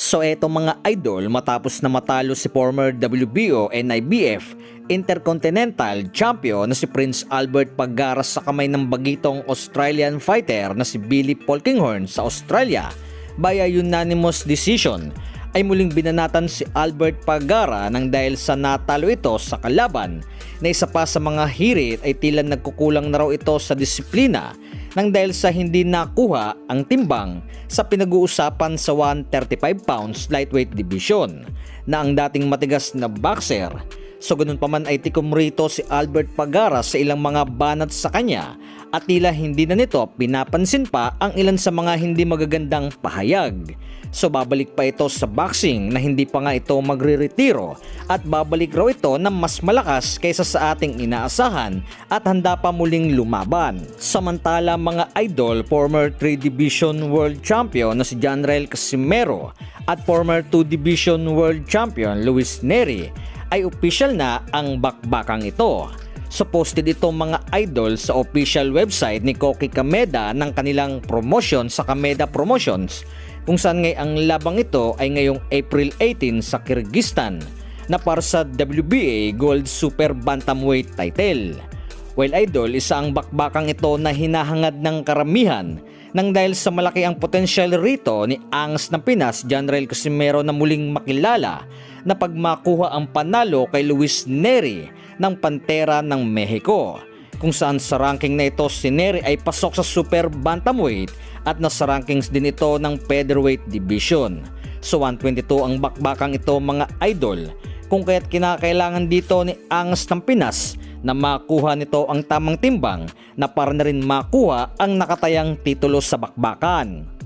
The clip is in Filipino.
So eto mga idol, matapos na matalo si former WBO and IBF Intercontinental Champion na si Prince Albert Paggaras sa kamay ng bagitong Australian fighter na si Billy Polkinghorne sa Australia via unanimous decision, ay muling binanatan si Albert Pagara nang dahil sa natalo ito sa kalaban na isa pa sa mga hirit ay tila nagkukulang na raw ito sa disiplina nang dahil sa hindi nakuha ang timbang sa pinag-uusapan sa 135 pounds lightweight division na ang dating matigas na boxer. So ganun pa man ay tikom rito si Albert Pagara sa ilang mga banat sa kanya at tila hindi na nito pinapansin pa ang ilan sa mga hindi magagandang pahayag. So babalik pa ito sa boxing na hindi pa nga ito magre-retiro at babalik raw ito na mas malakas kaysa sa ating inaasahan at handa pa muling lumaban. Samantala mga idol, former 3 Division World Champion na si Janrael Casimero at former 2 Division World Champion Luis Neri ay official na ang bakbakang ito. So posted ito mga idol sa official website ni Koki Kameda ng kanilang promotion sa Kameda Promotions, kung saan ang labang ito ay ngayong April 18 sa Kyrgyzstan na para sa WBA Gold Super Bantamweight title. Well idol, isa ang bakbakang ito na hinahangad ng karamihan nang dahil sa malaki ang potensyal rito ni Angas ng Pinas Janrael Casimero na muling makilala na pagmakuha ang panalo kay Luis Neri ng Pantera ng Mexico, kung saan sa ranking na ito si Neri ay pasok sa Super Bantamweight at nasa rankings din ito ng Featherweight Division. So 122 ang bakbakang ito mga idol, kung kaya't kinakailangan dito ni Angas ng Pinas na makuha nito ang tamang timbang na para na rin makuha ang nakatayang titulo sa bakbakan.